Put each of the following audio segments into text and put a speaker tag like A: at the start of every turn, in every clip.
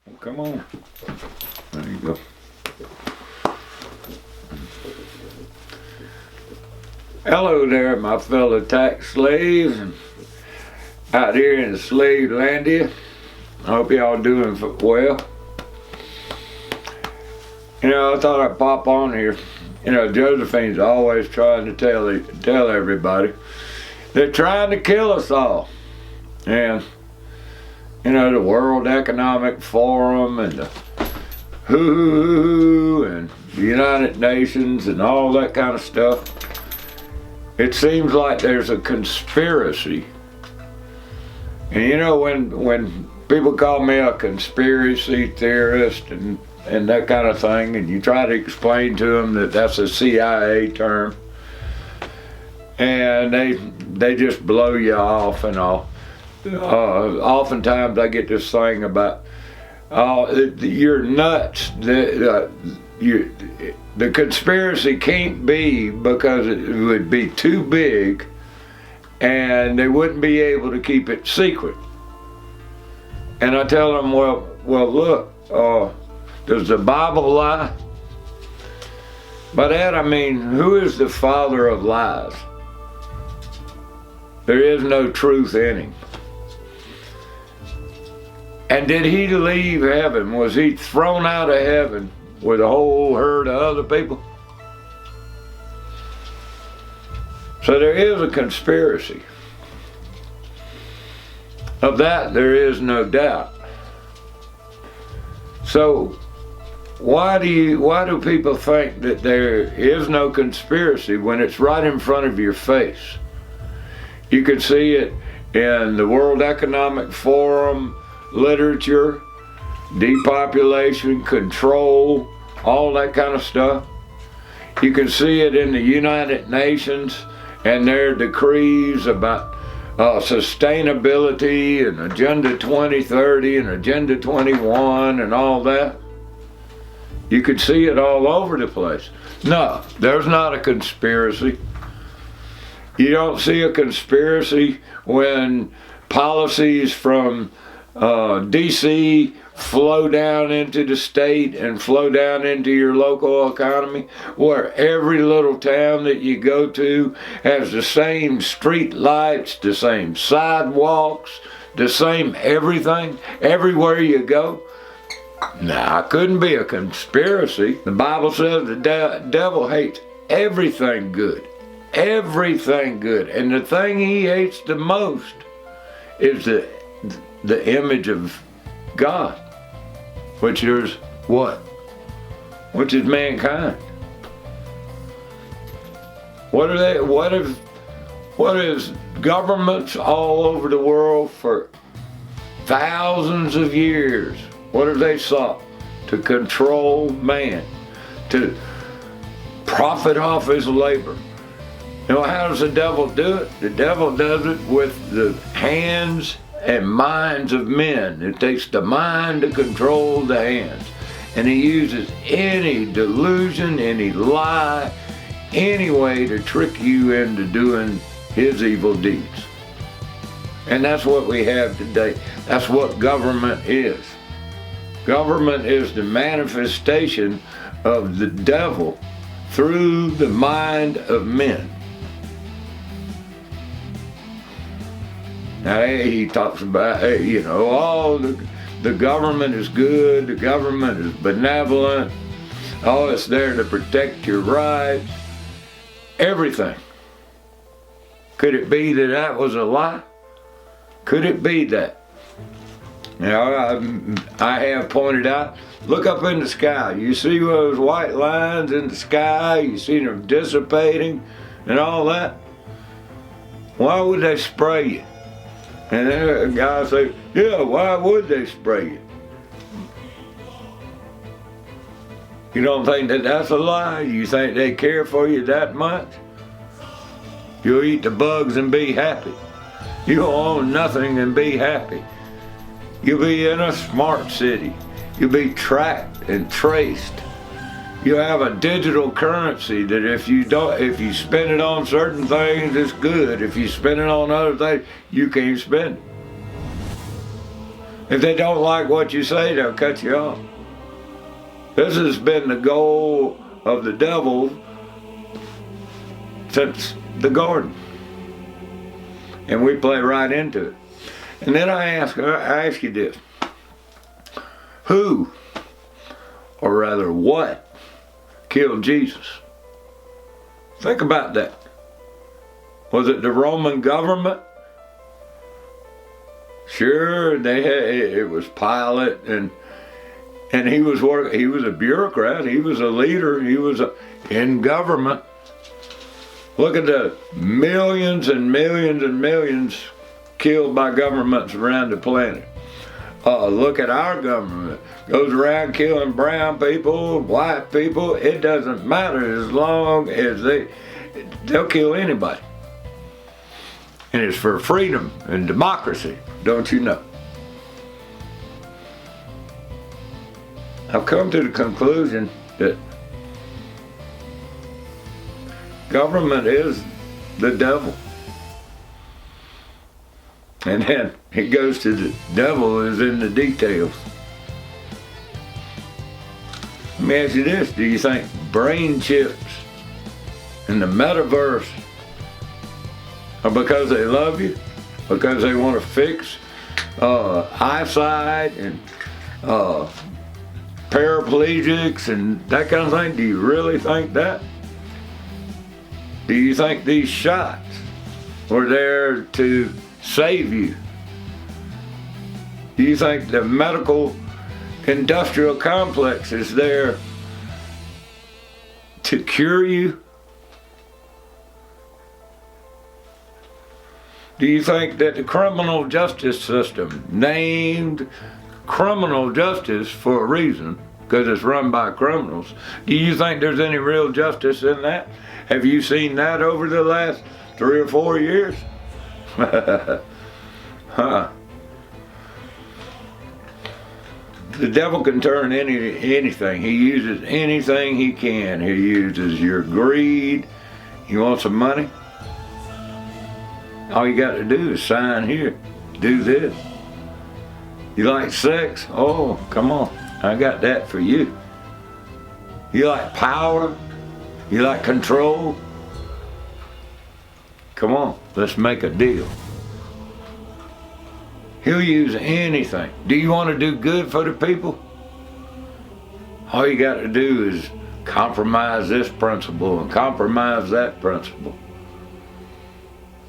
A: Well, come on. There you go. Hello there, my fellow tax slaves out here in slave landia. I hope y'all doing well. You know, I thought I'd pop on here. You know, Josephine's always trying to tell everybody they're trying to kill us all. And you know, the World Economic Forum and the WHO and the United Nations and all that kind of stuff. It seems like there's a conspiracy. And you know, when people call me a conspiracy theorist and that kind of thing, and you try to explain to them that that's a CIA term, and they just blow you off and all. Oftentimes I get this thing about, you're nuts. The conspiracy can't be because it would be too big and they wouldn't be able to keep it secret. And I tell them, well look, does the Bible lie? By that I mean, who is the father of lies? There is no truth in him. And did he leave heaven? Was he thrown out of heaven with a whole herd of other people? So there is a conspiracy. Of that there is no doubt. So why do people think that there is no conspiracy when it's right in front of your face? You can see it in the World Economic Forum literature, depopulation, control, all that kind of stuff. You can see it in the United Nations and their decrees about sustainability and Agenda 2030 and Agenda 21 and all that. You could see it all over the place. No, there's not a conspiracy. You don't see a conspiracy when policies from DC flow down into the state and flow down into your local economy, where every little town that you go to has the same street lights, the same sidewalks, the same everything, everywhere you go. Nah, it couldn't be a conspiracy. The Bible says the devil hates everything good. Everything good. And the thing he hates the most is the image of God, which is what? Which is mankind. What is governments all over the world for thousands of years? What have they sought? To control man, to profit off his labor. You know, how does the devil do it? The devil does it with the hands and minds of men. It takes the mind to control the hands. And he uses any delusion, any lie, any way to trick you into doing his evil deeds. And that's what we have today. That's what government is. Government is the manifestation of the devil through the mind of men. Now he talks about, you know, the government is good, the government is benevolent, it's there to protect your rights, everything. Could it be that was a lie? Could it be that? Now, I have pointed out, look up in the sky. You see those white lines in the sky, you see them dissipating and all that? Why would they spray you? And then a guy say, yeah, why would they spray you? You don't think that that's a lie? You think they care for you that much? You'll eat the bugs and be happy. You'll own nothing and be happy. You'll be in a smart city. You'll be tracked and traced. You have a digital currency that if you spend it on certain things, it's good. If you spend it on other things, you can't spend it. If they don't like what you say, they'll cut you off. This has been the goal of the devil since the garden. And we play right into it. And then I ask you this. Who, or rather what, killed Jesus? Think about that. Was it the Roman government? Sure, it was Pilate, and he was a bureaucrat, he was a leader, he was in government. Look at the millions and millions and millions killed by governments around the planet. Look at our government. Goes around killing brown people, white people. It doesn't matter as long as they'll kill anybody. And it's for freedom and democracy, don't you know? I've come to the conclusion that government is the devil. And then it goes to the devil is in the details. Let me ask you this, do you think brain chips in the metaverse are because they love you? Because they want to fix eyesight and paraplegics and that kind of thing? Do you really think that? Do you think these shots were there to save you? Do you think the medical industrial complex is there to cure you? Do you think that the criminal justice system, named criminal justice for a reason, because it's run by criminals, do you think there's any real justice in that? Have you seen that over the last 3 or 4 years? Huh. The devil can turn anything. He uses anything he can. He uses your greed. You want some money? All you got to do is sign here. Do this. You like sex? Oh, come on. I got that for you. You like power? You like control? Come on, let's make a deal. He'll use anything. Do you want to do good for the people? All you got to do is compromise this principle and compromise that principle.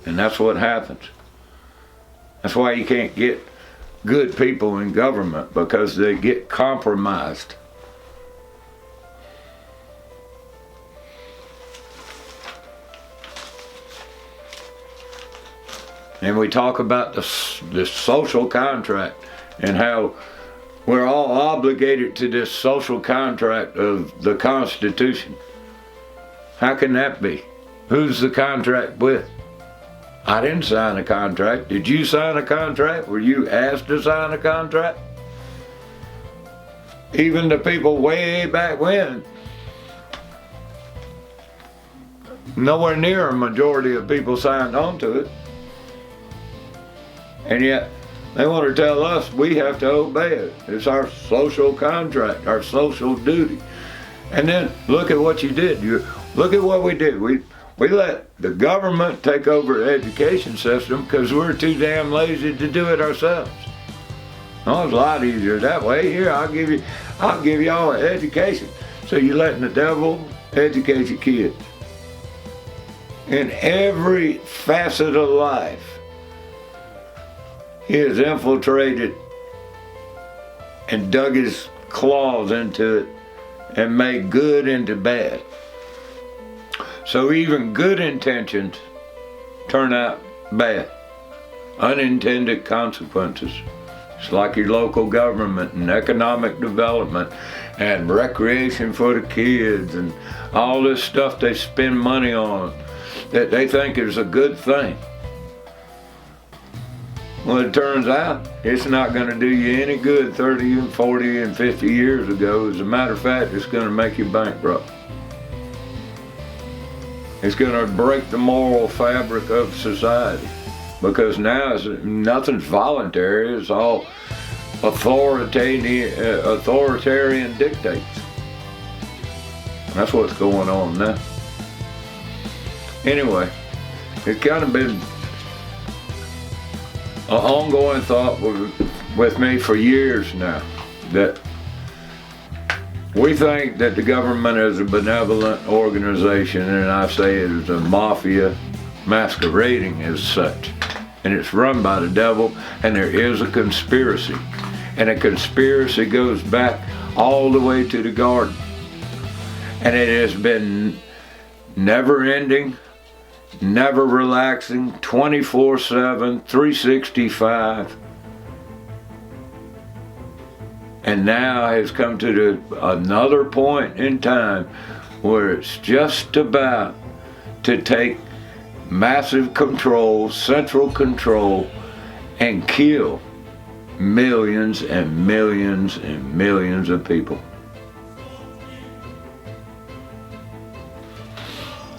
A: And that's what happens. That's why you can't get good people in government, because they get compromised. And we talk about this social contract and how we're all obligated to this social contract of the Constitution. How can that be? Who's the contract with? I didn't sign a contract. Did you sign a contract? Were you asked to sign a contract? Even the people way back when, nowhere near a majority of people signed on to it. And yet, they want to tell us we have to obey it. It's our social contract, our social duty. And then look at what you did. Look at what we did. We let the government take over the education system because we're too damn lazy to do it ourselves. Oh, it's a lot easier that way. Here, I'll give y'all an education. So you're letting the devil educate your kids. In every facet of life, he has infiltrated and dug his claws into it and made good into bad. So even good intentions turn out bad. Unintended consequences. It's like your local government and economic development and recreation for the kids and all this stuff they spend money on that they think is a good thing. Well, it turns out it's not going to do you any good 30 and 40 and 50 years ago. As a matter of fact, it's going to make you bankrupt. It's going to break the moral fabric of society, because now nothing's voluntary. It's all authoritarian dictates. That's what's going on now. Anyway, it's kind of been an ongoing thought with me for years now, that we think that the government is a benevolent organization, and I say it is a mafia masquerading as such. And it's run by the devil, and there is a conspiracy. And a conspiracy goes back all the way to the garden. And it has been never ending, never relaxing, 24/7, 365. And now has come to another point in time where it's just about to take massive control, central control, and kill millions and millions and millions of people.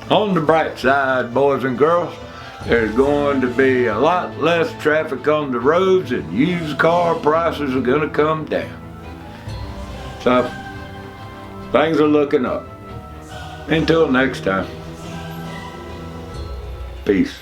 A: On the bright side, boys and girls, there's going to be a lot less traffic on the roads, and used car prices are going to come down. So, things are looking up. Until next time, peace.